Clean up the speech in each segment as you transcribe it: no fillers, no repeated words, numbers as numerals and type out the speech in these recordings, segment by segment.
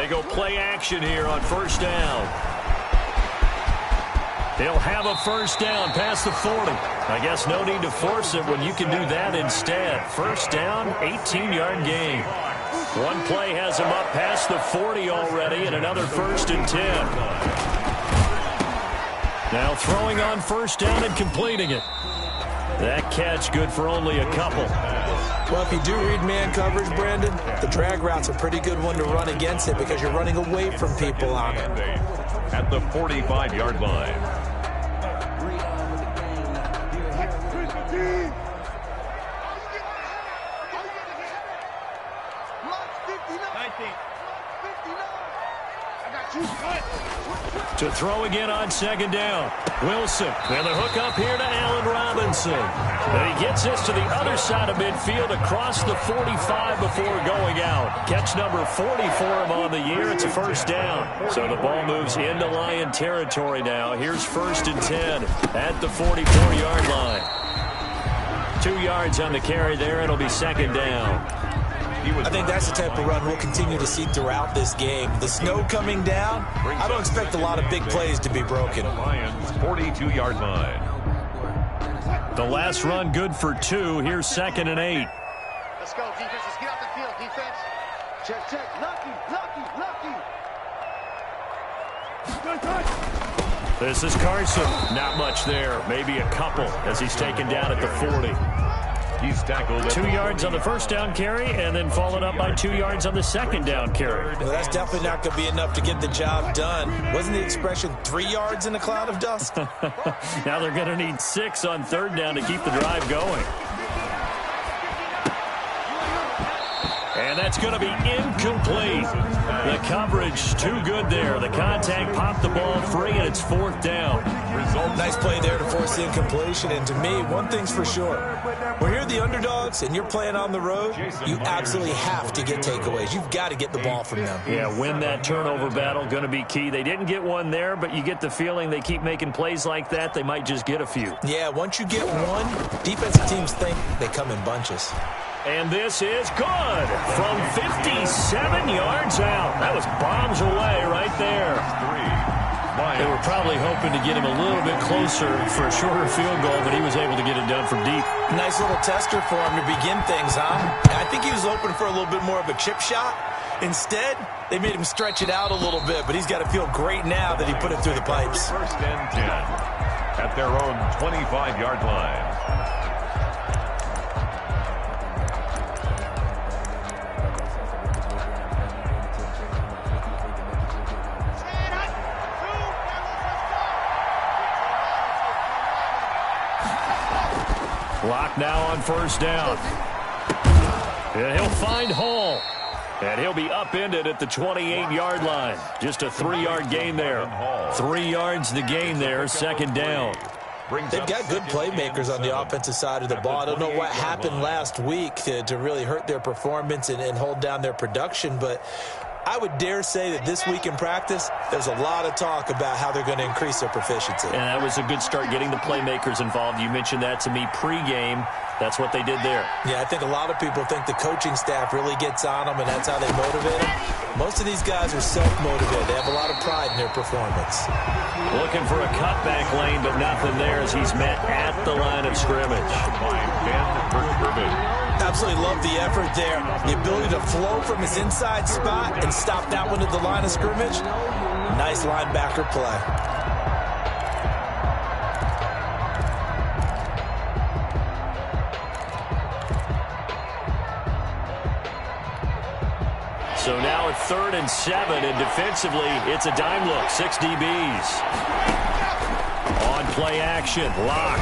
go play action here on first down. They'll have a first down past the 40. I guess no need to force it when you can do that instead. First down, 18-yard gain. One play has him up past the 40 already, and another 1st and 10. Now throwing on first down and completing it. That catch good for only a couple. Well, if you do read man coverage, Brandon, the drag route's a pretty good one to run against it because you're running away from people on it. At the 45-yard line. To throw again on second down. Wilson. And the hook up here to Allen Robinson. And he gets this to the other side of midfield across the 45 before going out. Catch number 40 for him on the year. It's a first down. So the ball moves into Lion territory now. Here's 1st and 10 at the 44-yard line. 2 yards on the carry there. It'll be second down. I think that's the type of run we'll continue to see throughout this game. The snow coming down, I don't expect a lot of big plays to be broken. Lions 42-yard line. The last run good for 2. Here's 2nd and 8. Let's go, defense. Let's get out the field, defense. Check, check. Lucky. This is Carson. Not much there. Maybe a couple as he's taken down at the 40. He's tackled 2 yards on the first down carry and then followed up by 2 yards on the second down carry. Well, that's definitely not going to be enough to get the job done. Wasn't the expression 3 yards in a cloud of dust? Now they're going to need 6 on third down to keep the drive going. And that's going to be incomplete. The coverage too good there. The contact popped the ball free, and it's 4th down. Nice play there to force the incompletion. And to me, one thing's for sure. When you're the underdogs and you're playing on the road, you absolutely have to get takeaways. You've got to get the ball from them. Yeah, win that turnover battle, going to be key. They didn't get one there, but you get the feeling they keep making plays like that, they might just get a few. Yeah, once you get one, defensive teams think they come in bunches. And this is good from 57 yards out. That was bombs away right there. They were probably hoping to get him a little bit closer for a shorter field goal, but he was able to get it done from deep. Nice little tester for him to begin things, huh? I think he was hoping for a little bit more of a chip shot. Instead, they made him stretch it out a little bit, but he's got to feel great now that he put it through the pipes. 1st and 10 at their own 25-yard line. Clock now on first down. And he'll find Hall. And he'll be upended at the 28-yard line. Just a 3-yard gain there. 3 yards the gain there, 2nd down. They've got good playmakers on the offensive side of the ball. I don't know what happened last week to really hurt their performance and hold down their production, but I would dare say that this week in practice, there's a lot of talk about how they're going to increase their proficiency. And that was a good start getting the playmakers involved. You mentioned that to me pregame. That's what they did there. Yeah, I think a lot of people think the coaching staff really gets on them, and that's how they motivate them. Most of these guys are self-motivated. They have a lot of pride in their performance. Looking for a cutback lane, but nothing there as he's met at the line of scrimmage. Absolutely love the effort there. The ability to flow from his inside spot and stop that one at the line of scrimmage. Nice linebacker play. So now it's 3rd and 7, and defensively, it's a dime look. 6 DBs. On play action, lock.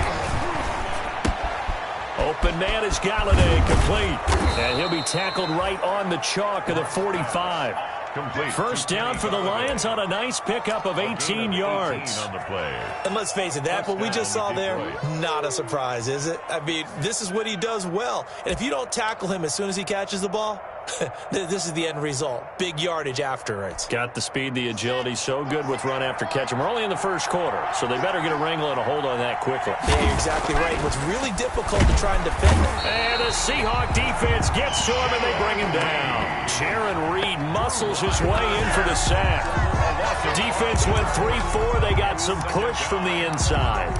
Open man is Galladay, complete. And he'll be tackled right on the chalk of the 45. Complete. First down for the Lions on a nice pickup of 18 yards. On the play. And let's face it, that what we just saw there, not a surprise, is it? I mean, this is what he does well. And if you don't tackle him as soon as he catches the ball, This is the end result. Big yardage afterwards. Got the speed, the agility, so good with run after catch. And we're only in the first quarter, so they better get a wrangle and a hold on that quickly. Yeah, you're exactly right. What's really difficult to try and defend them. And the Seahawk defense gets to him, and they bring him down. Jaron Reed muscles his way in for the sack. Defense went 3-4. They got some push from the inside.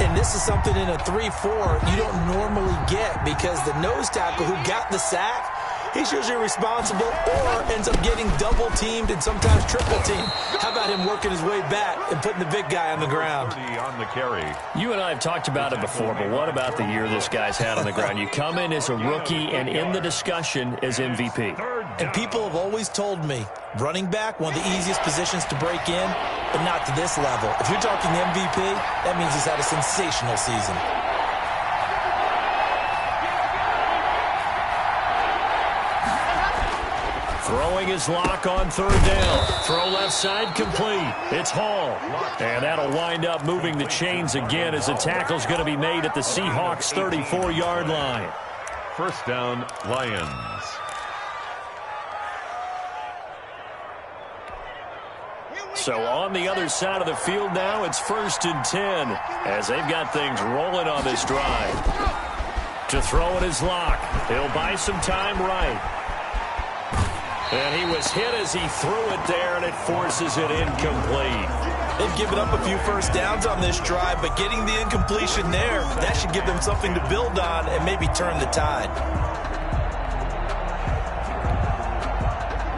And this is something in a 3-4 you don't normally get because the nose tackle who got the sack, he's usually responsible or ends up getting double-teamed and sometimes triple-teamed. How about him working his way back and putting the big guy on the ground? On the carry. You and I have talked about it before, but what about the year this guy's had on the ground? You come in as a rookie and in the discussion as MVP. And people have always told me, running back, one of the easiest positions to break in, but not to this level. If you're talking MVP, that means he's had a sensational season. Throwing his lock on third down. Throw left side complete. It's Hall. And that'll wind up moving the chains again as the tackle's going to be made at the Seahawks' 34-yard line. First down, Lions. So on the other side of the field now, it's 1st and 10 as they've got things rolling on this drive. To throw it is Lock. He'll buy some time right. And he was hit as he threw it there, and it forces it incomplete. They've given up a few first downs on this drive, but getting the incompletion there, that should give them something to build on and maybe turn the tide.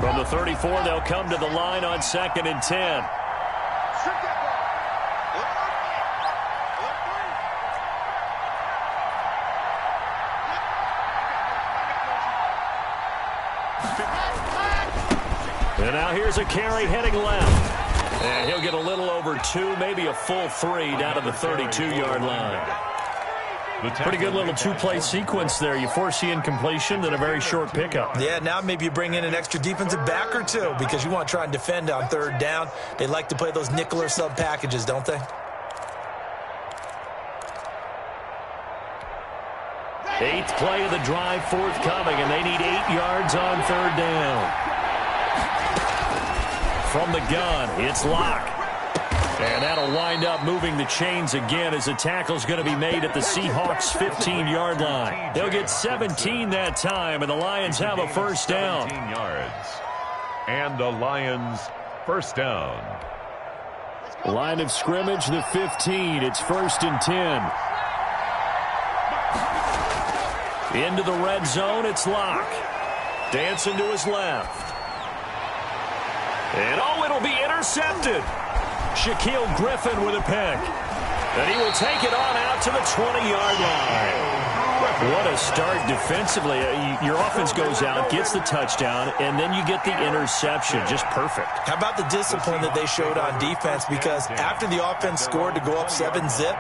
From the 34, they'll come to the line on 2nd and 10. And now here's a carry heading left. And he'll get a little over 2, maybe a full 3 down to the 32-yard line. Pretty good little two-play sequence there. You force the incompletion, then a very short pickup. Yeah, now maybe you bring in an extra defensive back or two because you want to try and defend on third down. They like to play those nickel or sub packages, don't they? Eighth play of the drive forthcoming, and they need 8 yards on third down. From the gun, it's Lock. And that'll wind up moving the chains again as the tackle's going to be made at the Seahawks' 15-yard line. They'll get 17 that time, and the Lions have a first down. 17 yards. And the Lions first down. Line of scrimmage, the 15. It's 1st and 10. Into the red zone, it's Lock. Dancing to his left. And it'll be intercepted. Shaquille Griffin with a pick. And he will take it on out to the 20-yard line. What a start defensively. Your offense goes out, gets the touchdown, and then you get the interception. Just perfect. How about the discipline that they showed on defense? Because after the offense scored to go up 7-zip,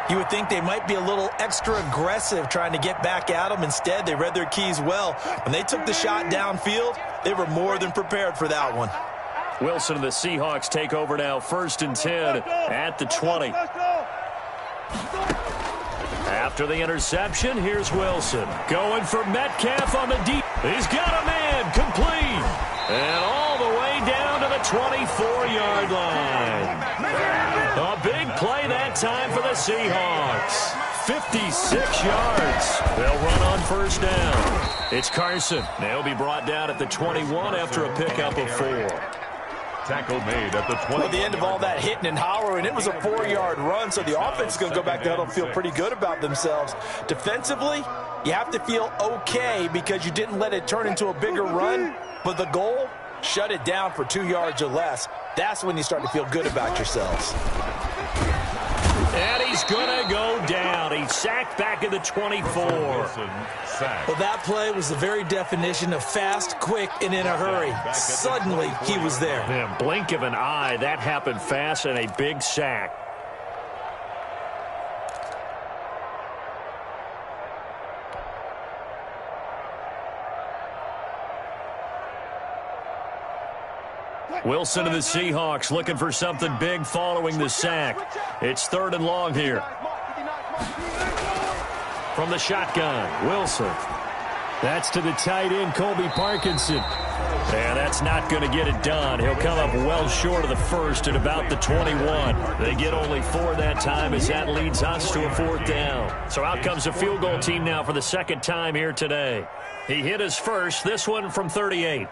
you would think they might be a little extra aggressive trying to get back at them. Instead, they read their keys well. When they took the shot downfield, they were more than prepared for that one. Wilson and the Seahawks take over now, 1st and 10 at the 20. After the interception, here's Wilson. Going for Metcalf on the deep. He's got a man complete. And all the way down to the 24-yard line. A big play that time for the Seahawks. 56 yards. They'll run on first down. It's Carson. They'll be brought down at the 21 after a pickup of 4. Tackle made at the 20. Well, the end of all that hitting and hollering, it was a 4-yard run, so the offense is going to go back down and feel pretty good about themselves. Defensively, you have to feel okay because you didn't let it turn into a bigger run, but the goal, shut it down for 2 yards or less. That's when you start to feel good about yourselves. And he's going to go down. He's sacked back at the 24. Well, that play was the very definition of fast, quick, and in a hurry. Suddenly, he was there. Man, blink of an eye, that happened fast and a big sack. Wilson and the Seahawks looking for something big following the sack. It's 3rd and long here. From the shotgun, Wilson. That's to the tight end, Colby Parkinson. And that's not going to get it done. He'll come up well short of the first at about the 21. They get only 4 that time as that leads us to a 4th down. So out comes the field goal team now for the second time here today. He hit his first, this one from 38.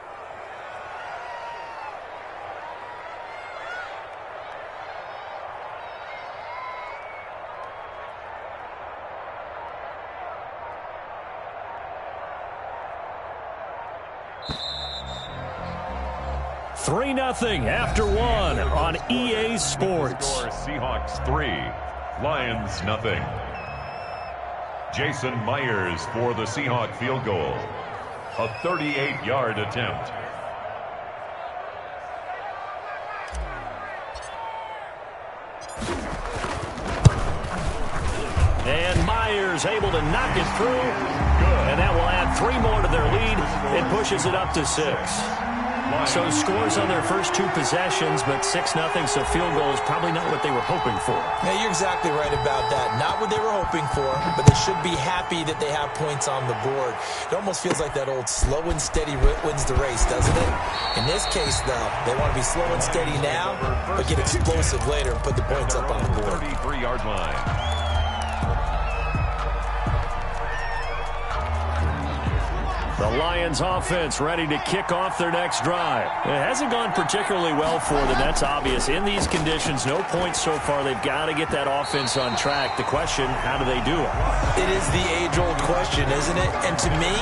Three 0 after 1 on EA Sports. Seahawks 3, Lions 0. Jason Myers for the Seahawk field goal. A 38-yard attempt. And Myers able to knock it through. And that will add 3 more to their lead. It pushes it up to 6. So scores on their first 2 possessions, but 6-0, so field goal is probably not what they were hoping for. Yeah, you're exactly right about that. Not what they were hoping for, but they should be happy that they have points on the board. It almost feels like that old slow and steady wins the race, doesn't it? In this case, though, they want to be slow and steady now, but get explosive later and put the points up on the board. 33-yard line. The Lions offense ready to kick off their next drive. It hasn't gone particularly well for them. That's obvious. In these conditions, no points so far. They've got to get that offense on track. The question, how do they do it? It is the age-old question, isn't it? And to me,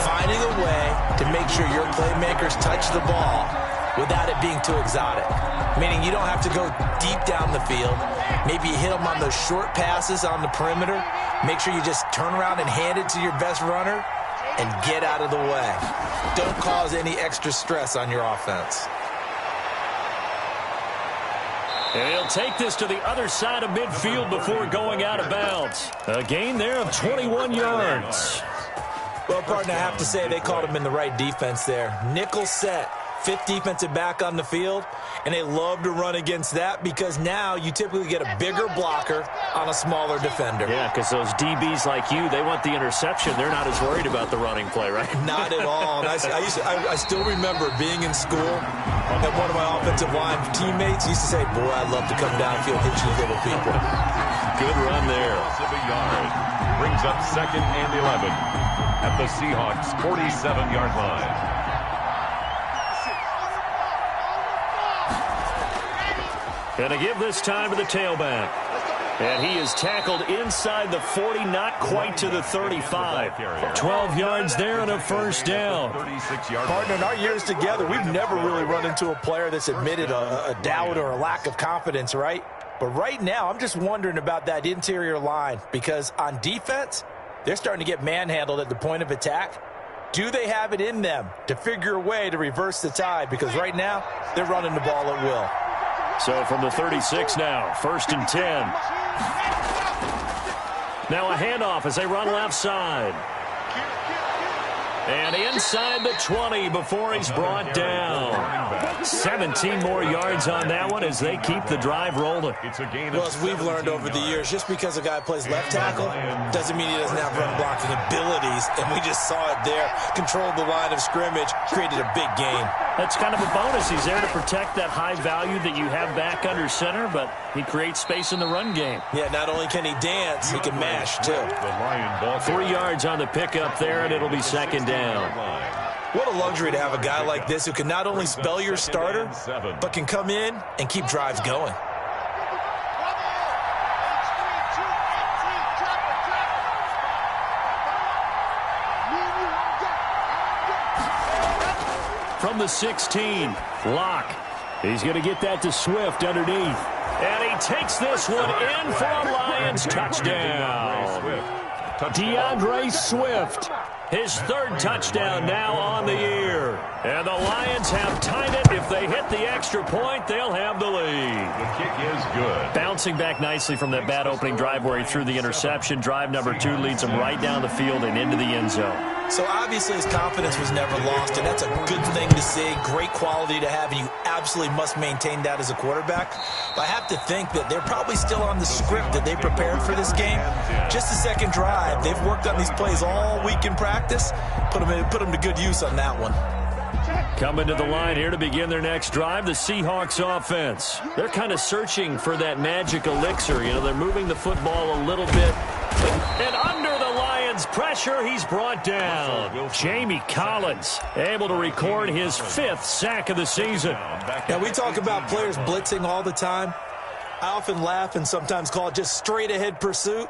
finding a way to make sure your playmakers touch the ball without it being too exotic. Meaning you don't have to go deep down the field. Maybe you hit them on those short passes on the perimeter. Make sure you just turn around and hand it to your best runner and get out of the way. Don't cause any extra stress on your offense. And he'll take this to the other side of midfield before going out of bounds. A gain there of 21 yards. Well, partner, I have to say they called him in the right defense there. Nickel set. 5th defensive back on the field, and they love to run against that because now you typically get a bigger blocker on a smaller defender. Yeah, because those DBs like you, they want the interception. They're not as worried about the running play, right? Not at all. And I still remember being in school, and one of my offensive line teammates used to say, boy, I'd love to come downfield, hit you little people. Good run there. Of a yard. Brings up 2nd and 11 at the Seahawks' 47-yard line. And to give this time to the tailback. And he is tackled inside the 40, not quite to the 35. 12 yards there and a first down. Partner, in our years together, we've never really run into a player that's admitted a doubt or a lack of confidence, right? But right now, I'm just wondering about that interior line because on defense, they're starting to get manhandled at the point of attack. Do they have it in them to figure a way to reverse the tide? Because right now, they're running the ball at will. So from the 36 now, 1st and 10. Now a handoff as they run left side. And inside the 20 before he's brought down. 17 more yards on that one as they keep the drive rolling. Well, as we've learned over the years, just because a guy plays left tackle doesn't mean he doesn't have run blocking abilities. And we just saw it there. Controlled the line of scrimmage, created a big gain. That's kind of a bonus. He's there to protect that high value that you have back under center, but he creates space in the run game. Yeah, not only can he dance, he can mash, too. 3 yards on the pickup there, and it'll be 2nd down. What a luxury to have a guy like this who can not only spell your starter, but can come in and keep drives going. From the 16, Locke. He's going to get that to Swift underneath. And he takes this one in for a Lions touchdown. DeAndre Swift, his 3rd touchdown now on the year. And the Lions have tied it. If they hit the extra point, they'll have the lead. The kick is good. Bouncing back nicely from that bad opening drive where he threw the interception. Drive number 2 leads him right down the field and into the end zone. So obviously his confidence was never lost, and that's a good thing to see. Great quality to have, and you absolutely must maintain that as a quarterback. But I have to think that they're probably still on the script that they prepared for this game. Just the second drive. They've worked on these plays all week in practice. Put them to good use on that one. Coming to the line here to begin their next drive, the Seahawks offense. They're kind of searching for that magic elixir. You know, they're moving the football a little bit. And under the Lions' pressure, he's brought down. Jamie Collins able to record his 5th sack of the season. Now, we talk about players blitzing all the time. I often laugh and sometimes call it just straight-ahead pursuit.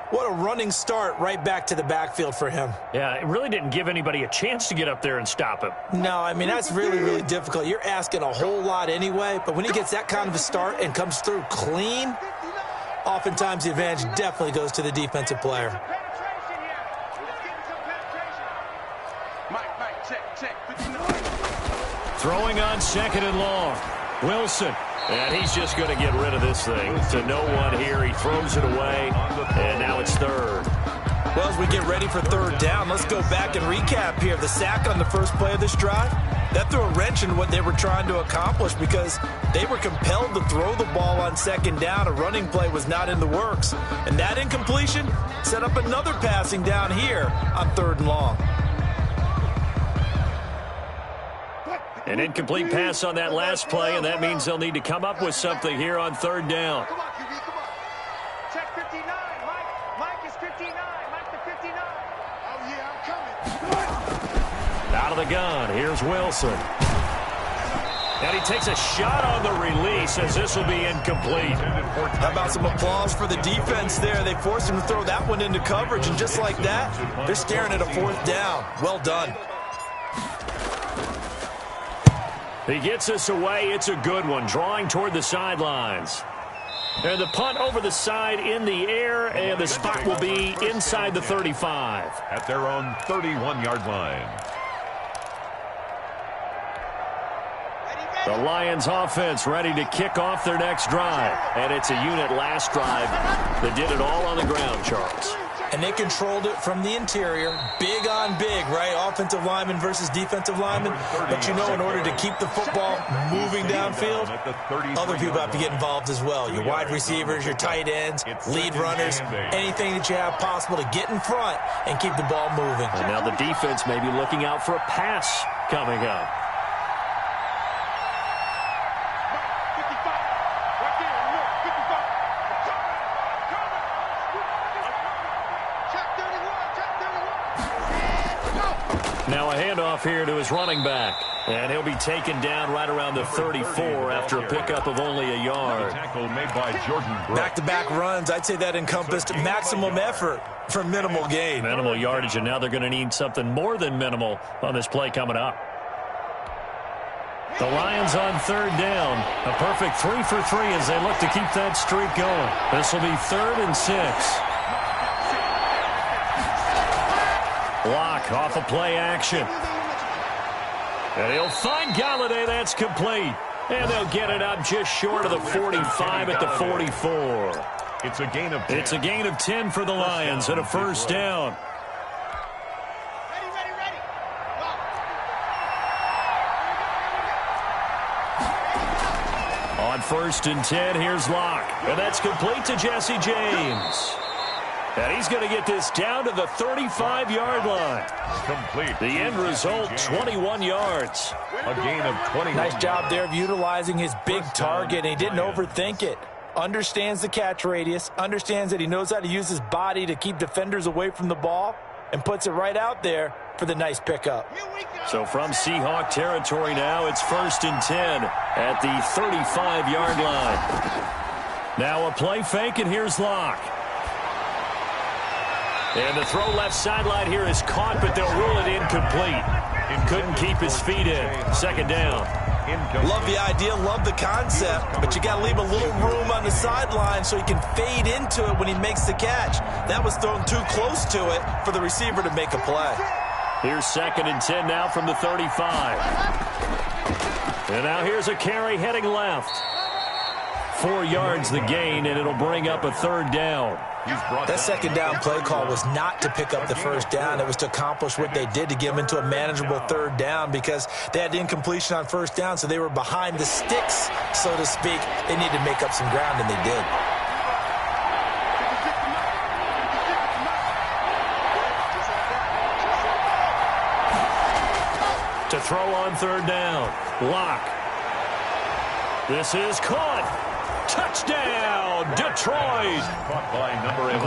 What a running start right back to the backfield for him. Yeah, it really didn't give anybody a chance to get up there and stop him. No, I mean, that's really, really difficult. You're asking a whole lot anyway, but when he gets that kind of a start and comes through clean, oftentimes the advantage definitely goes to the defensive player. Throwing on 2nd and long. Wilson. And he's just going to get rid of this thing to no one here. He throws it away, and now it's 3rd. Well, as we get ready for 3rd down, let's go back and recap here. The sack on the first play of this drive, that threw a wrench in what they were trying to accomplish because they were compelled to throw the ball on 2nd down. A running play was not in the works. And that incompletion set up another passing down here on 3rd and long. An incomplete pass on that last play, and that means they'll need to come up with something here on 3rd down. Come on, QB, come on. Check 59. Mike is 59. Mike the 59. Oh, yeah, I'm coming. Out of the gun, here's Wilson. And he takes a shot on the release as this will be incomplete. How about some applause for the defense there? They forced him to throw that one into coverage, and just like that, they're staring at a 4th down. Well done. He gets us away. It's a good one, drawing toward the sidelines. And the punt over the side in the air, and the spot will be inside the 35. At their own 31-yard line. The Lions offense ready to kick off their next drive. And it's a unit last drive that did it all on the ground, Charles. And they controlled it from the interior. Big on big, right? Offensive lineman versus defensive lineman. But you know, in order to keep the football moving downfield, other people have to get involved as well. Your wide receivers, your tight ends, lead runners, anything that you have possible to get in front and keep the ball moving. And now the defense may be looking out for a pass coming up. Now a handoff here to his running back. And he'll be taken down right around the 34 after a pickup of only a yard. Tackle made by Jordan Brooks. Back-to-back runs, I'd say that encompassed maximum effort for minimal gain. Minimal yardage, and now they're going to need something more than minimal on this play coming up. The Lions on 3rd down. A perfect 3 for 3 as they look to keep that streak going. This will be 3rd and 6. Block off of play action. And he'll find Galladay. That's complete. And they'll get it up just short of the 45 at the 44. It's a gain of 10. It's a gain of 10 for the Lions and a 1st down. Ready. On 1st and 10, here's Locke. And that's complete to Jesse James. And he's going to get this down to the 35-yard line. Complete. The end result, 21 yards. A gain of 20. Nice job there of utilizing his big target, and he didn't overthink it. Understands the catch radius, understands that he knows how to use his body to keep defenders away from the ball, and puts it right out there for the nice pickup. So from Seahawk territory now, it's 1st and 10 at the 35-yard line. Now a play fake, and here's Locke. And the throw left sideline here is caught, but they'll rule it incomplete. Couldn't keep his feet in. 2nd down. Love the idea, love the concept, but you got to leave a little room on the sideline so he can fade into it when he makes the catch. That was thrown too close to it for the receiver to make a play. Here's 2nd and 10 now from the 35. And now here's a carry heading left. 4 yards the gain, and it'll bring up a 3rd down. That second down play call was not to pick up the first down. It was to accomplish what they did, to get them into a manageable 3rd down, because they had incompletion on first down, so they were behind the sticks, so to speak. They needed to make up some ground, and they did. To throw on 3rd down. Lock. This is caught. Touchdown, Detroit.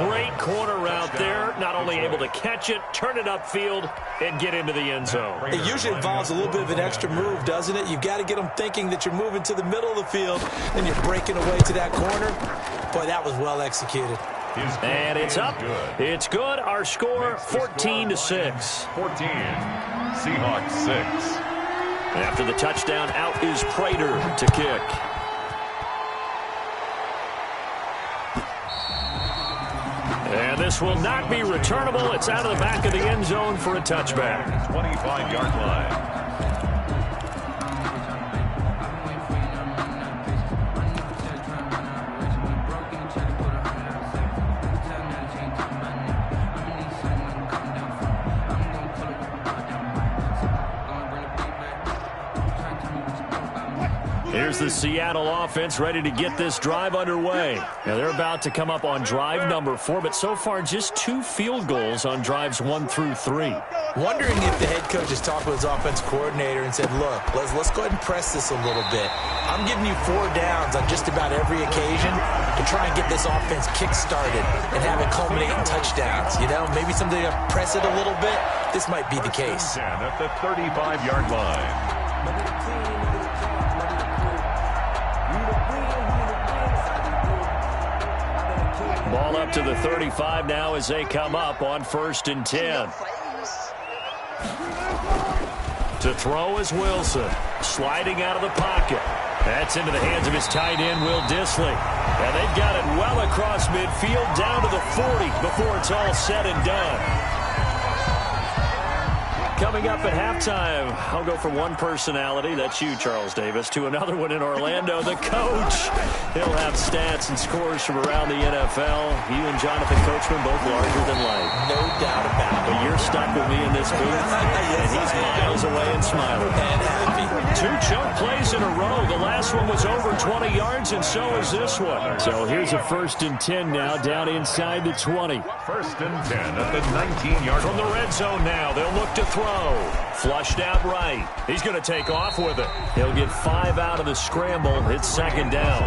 Great corner route there. Not only able to catch it, turn it upfield, and get into the end zone. It usually involves a little bit of an extra move, doesn't it? You've got to get them thinking that you're moving to the middle of the field, and you're breaking away to that corner. Boy, that was well executed. And it's up. It's good. Our score, 14-6. 14. Seahawks 6. After the touchdown, out is Prater to kick. And this will not be returnable. It's out of the back of the end zone for a touchback. 25-yard line. Here's the Seattle offense ready to get this drive underway. Now they're about to come up on drive number 4, but so far just 2 field goals on drives 1 through 3. Wondering if the head coach has talked with his offense coordinator and said, look, let's go ahead and press this a little bit. I'm giving you 4 downs on just about every occasion to try and get this offense kick-started and have it culminate in touchdowns. You know, maybe something to press it a little bit. This might be the case. At the 35-yard line. Ball up to the 35 now as they come up on 1st and 10. To throw is Wilson. Sliding out of the pocket. That's into the hands of his tight end, Will Dissly. And they've got it well across midfield down to the 40 before it's all said and done. Coming up at halftime, I'll go from one personality, that's you, Charles Davis, to another one in Orlando, the coach. He'll have stats and scores from around the NFL. You and Jonathan Coachman both larger than life. No doubt about it. But you're stuck with me in this booth, and he's miles away and smiling. And happy. 2 choke plays in a row. The last one was over 20 yards, and so is this one. So here's a 1st and 10 now, down inside the 20. 1st and 10 at the 19-yard line. From the red zone now, they'll look to throw. Flushed out right. He's going to take off with it. He'll get 5 out of the scramble. It's 2nd down.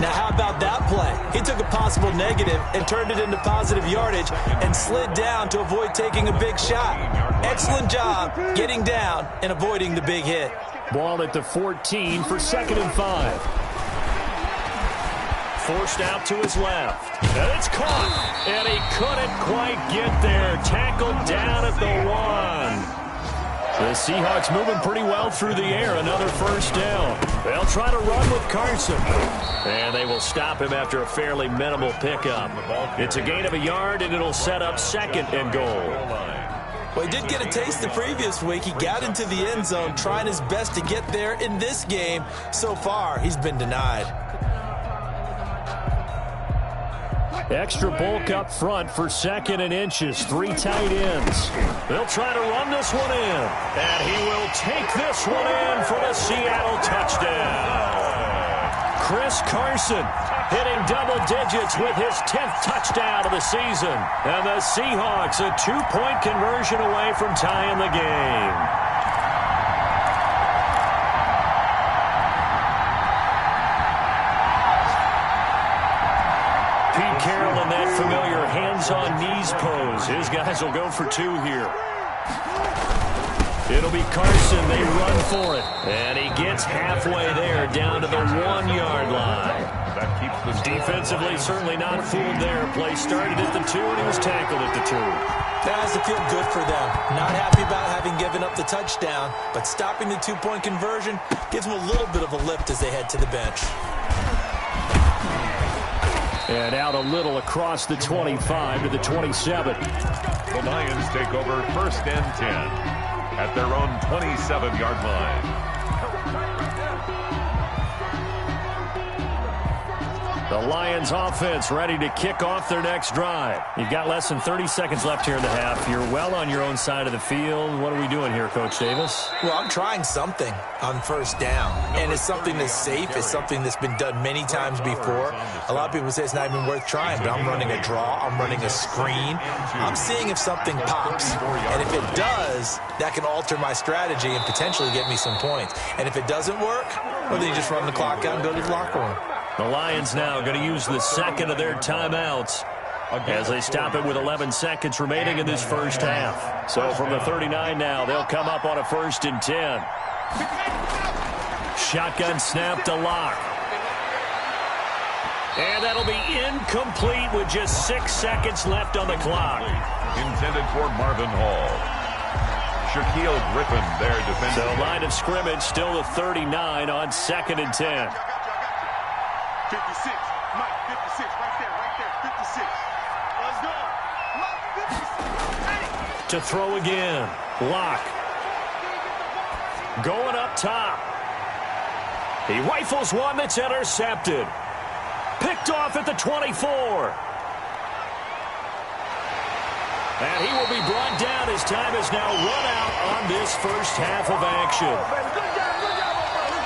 Now, how about that play? He took a possible negative and turned it into positive yardage and slid down to avoid taking a big shot. Excellent job getting down and avoiding the big hit. Ball at the 14 for 2nd and 5. Forced out to his left. And it's caught. And he couldn't quite get there. Tackled down at the 1. The Seahawks moving pretty well through the air. Another 1st down. They'll try to run with Carson. And they will stop him after a fairly minimal pickup. It's a gain of a yard, and it'll set up 2nd and goal. Well, he did get a taste the previous week. He got into the end zone trying his best to get there in this game. So far, he's been denied. Extra bulk up front for 2nd and inches. 3 tight ends. They'll try to run this one in. And he will take this one in for the Seattle touchdown. Chris Carson hitting double digits with his 10th touchdown of the season. And the Seahawks a 2-point conversion away from tying the game. Carroll in that familiar hands-on knees pose. His guys will go for 2 here. It'll be Carson. They run for it. And he gets halfway there, down to the 1-yard line. That keeps the defensively certainly not fooled there. Play started at the 2, and he was tackled at the 2. That has to feel good for them. Not happy about having given up the touchdown, but stopping the 2-point conversion gives them a little bit of a lift as they head to the bench. And out a little across the 25 to the 27. The Lions take over 1st and 10 at their own 27-yard line. The Lions offense ready to kick off their next drive. You've got less than 30 seconds left here in the half. You're well on your own side of the field. What are we doing here, Coach Davis? Well, I'm trying something on first down, and it's something that's safe. It's something that's been done many times before. A lot of people say it's not even worth trying, but I'm running a draw. I'm running a screen. I'm seeing if something pops, and if it does, that can alter my strategy and potentially get me some points. And if it doesn't work, well, then you just run the clock out and go to the locker room. The Lions now going to use the second of their timeouts as they stop it with 11 seconds remaining in this first half. So from the 39 now, they'll come up on a 1st and 10. Shotgun snap to Locke. And that'll be incomplete with just 6 seconds left on the clock. Intended for Marvin Hall. Shaquille Griffin there defending. So line of scrimmage still the 39 on 2nd and 10. 56, Mike, 56, right there, 56. Let's go. Mike, 56. To throw again. Locke. Going up top. He rifles one that's intercepted. Picked off at the 24. And he will be brought down. His time is now run out on this first half of action.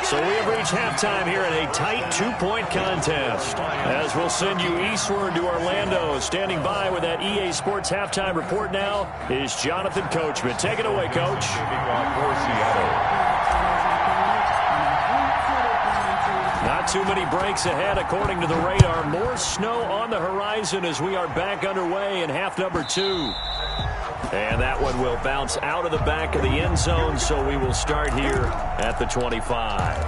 So we have reached halftime here in a tight 2-point contest. As we'll send you eastward to Orlando. Standing by with that EA Sports halftime report now is Jonathan Coachman. Take it away, Coach. For Seattle. Not too many breaks ahead according to the radar. More snow on the horizon as we are back underway in half number 2. And that one will bounce out of the back of the end zone, so we will start here at the 25.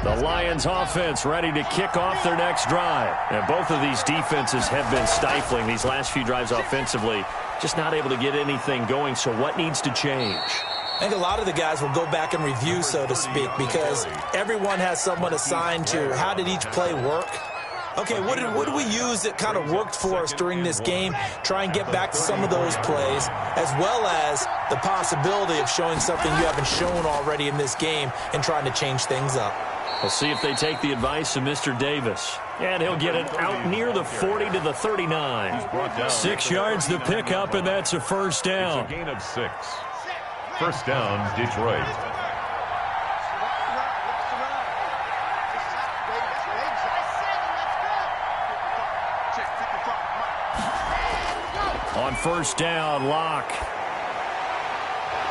The Lions offense ready to kick off their next drive. And both of these defenses have been stifling these last few drives offensively. Just not able to get anything going, so what needs to change? I think a lot of the guys will go back and review, so to speak, because everyone has someone assigned to how did each play work. Okay, what did we use that kind of worked for us during this game? Try and get back to some of those plays, as well as the possibility of showing something you haven't shown already in this game and trying to change things up. We'll see if they take the advice of Mr. Davis. And he'll get it out near the 40 to the 39. 6 yards the pickup, and that's a first down. It's a gain of 6. First down, Detroit. On first down, Locke.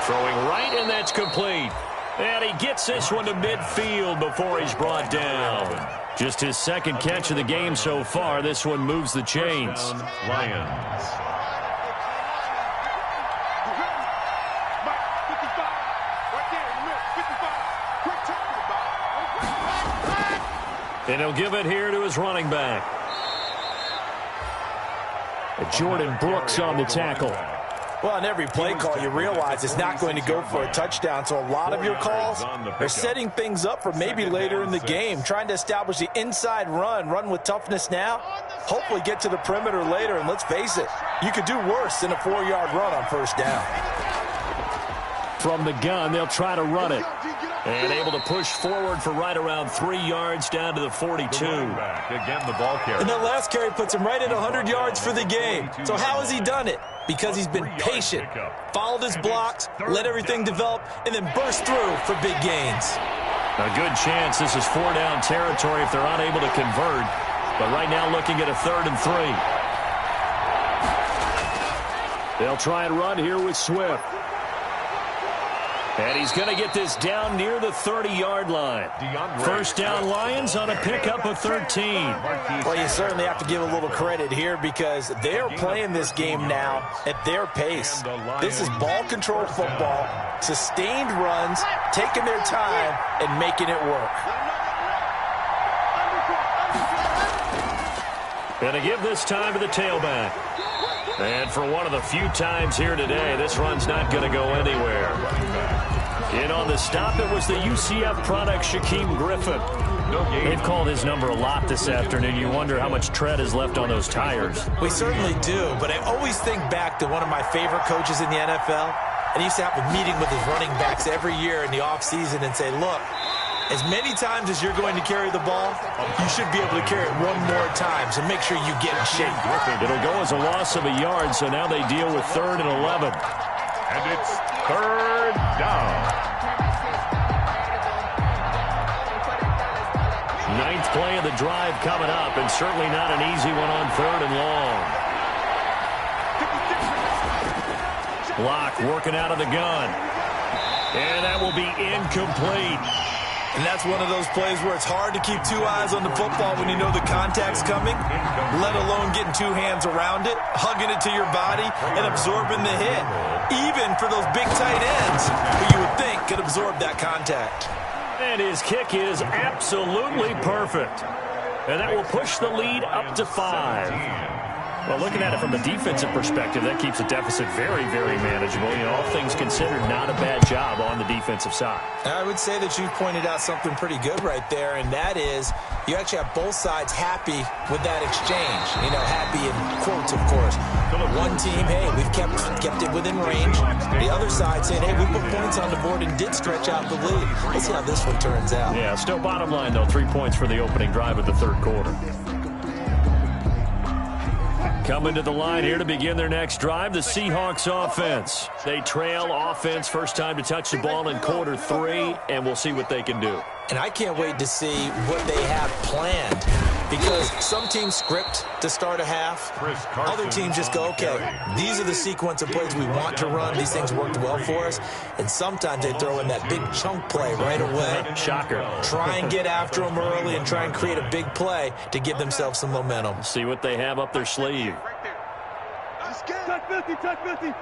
Throwing right, and that's complete. And he gets this one to midfield before he's brought down. Just his second catch of the game so far. This one moves the chains. Lions. And he'll give it here to his running back. Jordan Brooks on the tackle. Well, on every play call, you realize it's not going to go for a touchdown. So a lot of your calls are setting things up for maybe later in the game, trying to establish the inside run with toughness now, hopefully get to the perimeter later. And let's face it, you could do worse than a 4-yard run on first down. From the gun, they'll try to run it. And able to push forward for right around 3 yards down to the 42. Again, the ball carrier. And that last carry puts him right at 100 yards for the game. So how has he done it? Because he's been patient, followed his blocks, let everything develop, and then burst through for big gains. A good chance this is 4-down territory if they're unable to convert. But right now looking at a 3rd and 3. They'll try and run here with Swift. And he's going to get this down near the 30-yard line. First down Lions on a pickup of 13. Well, you certainly have to give a little credit here because they're playing this game now at their pace. This is ball control football, sustained runs, taking their time, and making it work. Going to give this time to the tailback. And for one of the few times here today, this run's not going to go anywhere. In on the stop, it was the UCF product, Shaquille Griffin. They've called his number a lot this afternoon. You wonder how much tread is left on those tires. We certainly do, but I always think back to one of my favorite coaches in the NFL, and he used to have a meeting with his running backs every year in the offseason and say, look, as many times as you're going to carry the ball, you should be able to carry it one more time, so make sure you get in shape. It'll go as a loss of a yard, so now they deal with 3rd and 11. And it's 3rd down. 9th play of the drive coming up, and certainly not an easy one on 3rd and long. Block working out of the gun. And that will be incomplete. And that's one of those plays where it's hard to keep 2 eyes on the football when you know the contact's coming, let alone getting 2 hands around it, hugging it to your body, and absorbing the hit. Even for those big tight ends who you would think could absorb that contact. And his kick is absolutely perfect. And that will push the lead up to 5. Well, looking at it from a defensive perspective, that keeps the deficit very, very manageable. You know, all things considered, not a bad job on the defensive side. I would say that you've pointed out something pretty good right there, and that is you actually have both sides happy with that exchange. You know, happy in quotes, of course. One team, hey, we've kept it within range. The other side saying, hey, we put points on the board and did stretch out the lead. Let's see how this one turns out. Yeah, still bottom line, though, 3 points for the opening drive of the 3rd quarter. Coming to the line here to begin their next drive, the Seahawks offense. They trail offense, first time to touch the ball in quarter 3, and we'll see what they can do. And I can't wait to see what they have planned, because some teams script to start a half. Other teams just go, okay, these are the sequence of plays we want to run. These things worked well for us. And sometimes they throw in that big chunk play right away. Shocker. Try and get after them early and try and create a big play to give themselves some momentum. See what they have up their sleeve. Touch 50.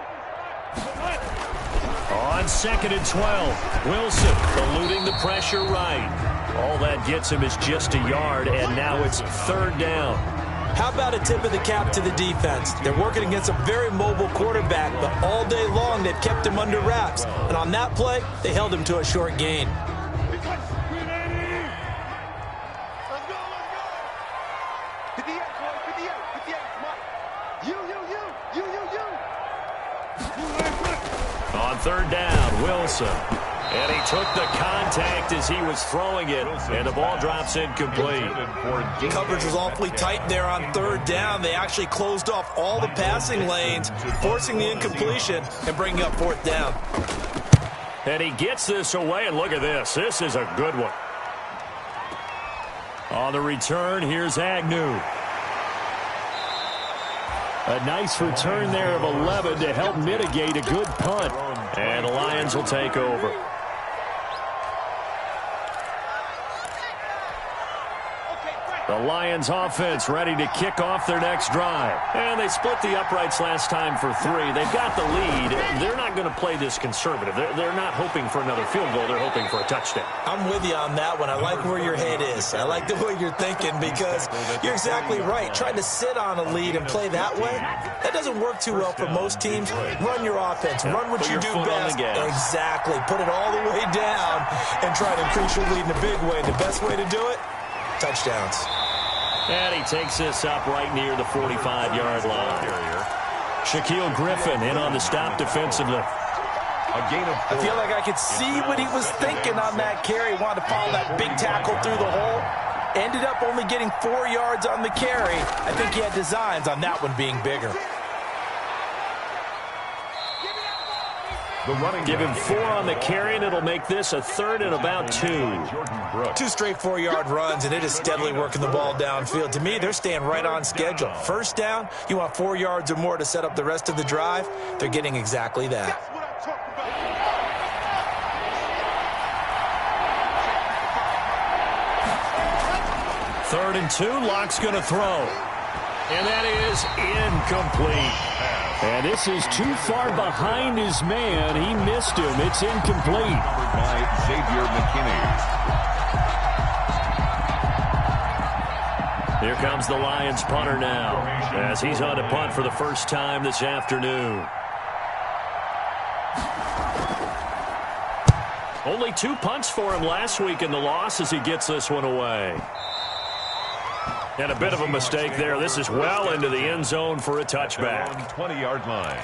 On 2nd and 12, Wilson eluding the pressure right. All that gets him is just a yard, and now it's 3rd down. How about a tip of the cap to the defense? They're working against a very mobile quarterback, but all day long they've kept him under wraps. And on that play, they held him to a short gain. On 3rd down, Wilson. And he took the contact as he was throwing it, and the ball drops incomplete. Coverage was awfully tight there on 3rd down. They actually closed off all the passing lanes, forcing the incompletion and bringing up 4th down. And he gets this away, and look at this. This is a good one. On the return, here's Agnew. A nice return there of 11 to help mitigate a good punt. And the Lions will take over. The Lions offense ready to kick off their next drive. And they split the uprights last time for 3. They've got the lead. They're not going to play this conservative. They're not hoping for another field goal. They're hoping for a touchdown. I'm with you on that one. I like where your head is. I like the way you're thinking, because you're exactly right. Trying to sit on a lead and play that way, that doesn't work too well for most teams. Run your offense. Run what you do best. Exactly. Put it all the way down and try to increase your lead in a big way. The best way to do it? Touchdowns. And he takes this up right near the 45-yard line. Shaquille Griffin in on the stop defensively. I feel like I could see what he was thinking on that carry. Wanted to follow that big tackle through the hole. Ended up only getting 4 yards on the carry. I think he had designs on that one being bigger. Give him 4 on the carry, and it'll make this a 3rd and about 2. 2 straight 4-yard runs, and it is steadily working the ball downfield. To me, they're staying right on schedule. First down, you want 4 yards or more to set up the rest of the drive. They're getting exactly that. Third and 2, Locke's going to throw. And that is incomplete. And this is too far behind his man. He missed him. It's incomplete. By Xavier McKinney. Here comes the Lions punter now, as he's on to punt for the first time this afternoon. Only 2 punts for him last week in the loss as he gets this one away. And a bit of a mistake there. This is well into the end zone for a touchback. 20-yard line.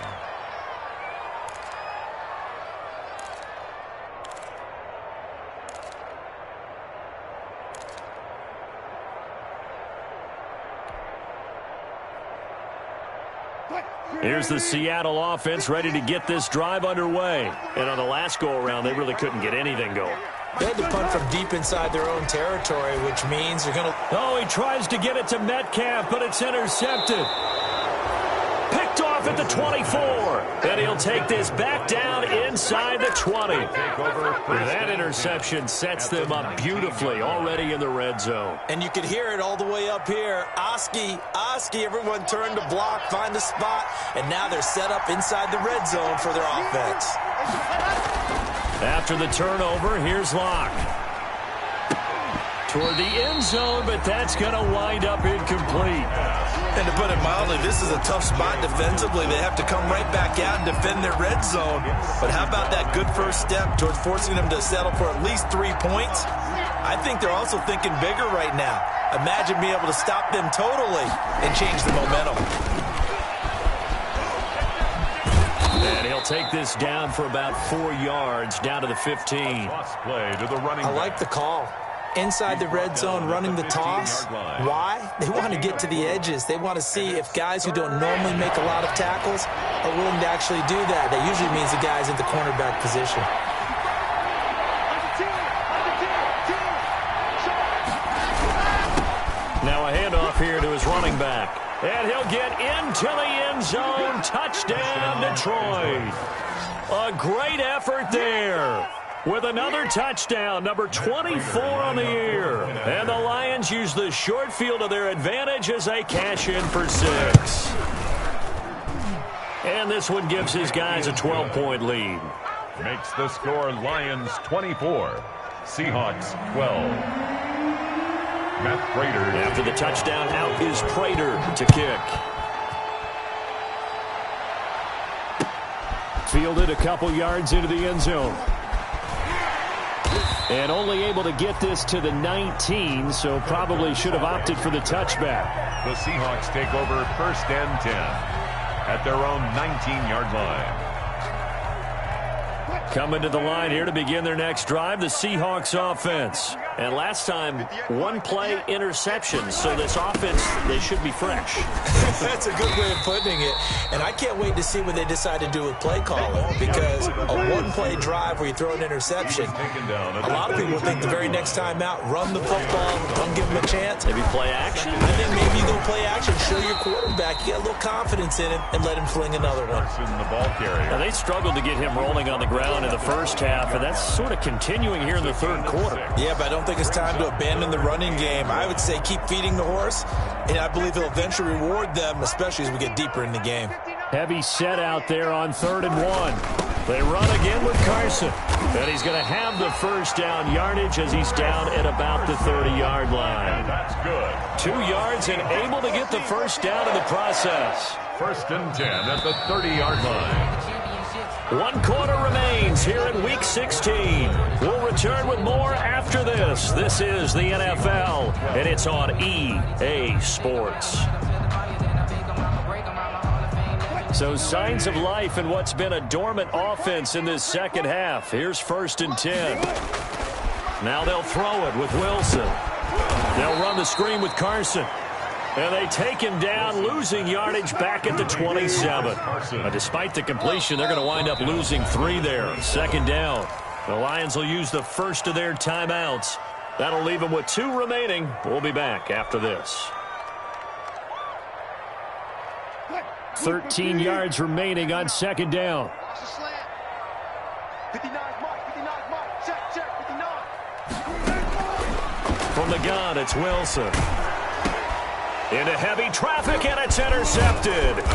Here's the Seattle offense ready to get this drive underway. And on the last go-around, they really couldn't get anything going. They had to punt from deep inside their own territory, which means they're going to... Oh, he tries to get it to Metcalf, but it's intercepted. Picked off at the 24. And he'll take this back down inside the 20. That interception sets them up beautifully already in the red zone. And you could hear it all the way up here. Oski, everyone turned to block, find a spot, and now they're set up inside the red zone for their offense. After the turnover, here's Locke. Toward the end zone, but that's going to wind up incomplete. And to put it mildly, this is a tough spot defensively. They have to come right back out and defend their red zone. But how about that good first step towards forcing them to settle for at least 3 points? I think they're also thinking bigger right now. Imagine being able to stop them totally and change the momentum. And he'll take this down for about 4 yards, down to the 15. Play to the running I like the call. Inside the red zone, running the toss. Why? They want to get to the edges. They want to see if guys who don't normally make a lot of tackles are willing to actually do that. That usually means the guy's in the cornerback position. Now a handoff here to his running back. And he'll get into the end zone. Touchdown, Detroit. A great effort there. With another touchdown, number 24 on the year. And the Lions use the short field to their advantage as they cash in for 6. And this one gives his guys a 12-point lead. Makes the score Lions 24, Seahawks 12. Matt Prater. After the touchdown, out is Prater to kick. Fielded a couple yards into the end zone. And only able to get this to the 19, so probably should have opted for the touchback. The Seahawks take over 1st and 10 at their own 19-yard line. Coming to the line here to begin their next drive, the Seahawks offense. And last time, one-play interception, so this offense, they should be fresh. That's a good way of putting it. And I can't wait to see what they decide to do with play calling, because a one-play drive where you throw an interception, a lot of people think the very next time out, run the football, don't give them a chance. Maybe play action? I think maybe you go play action, show your quarterback, you got a little confidence in him, and let him fling another one. The ball carrier. Now, they struggled to get him rolling on the ground in the first half, and that's sort of continuing here in the third quarter. Yeah, but I don't think it's time to abandon the running game. I would say keep feeding the horse, and I believe he'll eventually reward them, especially as we get deeper in the game. Heavy set out there on 3rd and 1. They run again with Carson, and he's going to have the first down yardage as he's down at about the 30-yard line. That's good. 2 yards and able to get the first down in the process. 1st and 10 at the 30-yard line. 1 quarter remains here in Week 16. We'll return with more after this. This is the NFL, and it's on EA Sports. So signs of life in what's been a dormant offense in this second half. Here's 1st and 10. Now they'll throw it with Wilson. They'll run the screen with Carson. And they take him down, losing yardage back at the 27. Despite the completion, they're going to wind up losing 3 there. 2nd down. The Lions will use the first of their timeouts. That'll leave them with 2 remaining. We'll be back after this. 13 yards remaining on 2nd down. 59 mark, check, 59. From the gun, it's Wilson. Into heavy traffic, and it's intercepted.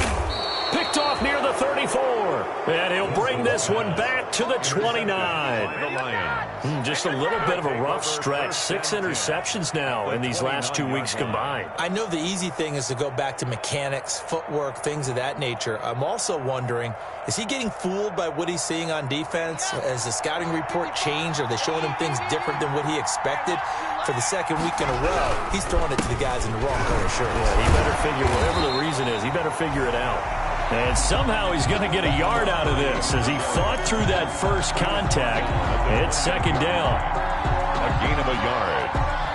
Picked off near the 34. And he'll bring this one back to the 29. The Lions. Just a little bit of a rough stretch. 6 interceptions now in these last 2 weeks combined. I know the easy thing is to go back to mechanics, footwork, things of that nature. I'm also wondering, is he getting fooled by what he's seeing on defense? Has the scouting report changed? Are they showing him things different than what he expected? For the 2nd week in a row, he's throwing it to the guys in the wrong color shirts. Yeah, he better figure, whatever the reason is, he better figure it out. And somehow he's going to get a yard out of this as he fought through that first contact. It's 2nd down. A gain of a yard.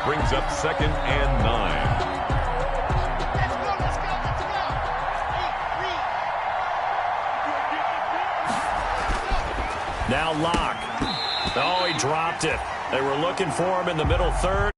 Brings up 2nd and 9. Now Locke. Oh, he dropped it. They were looking for him in the middle third.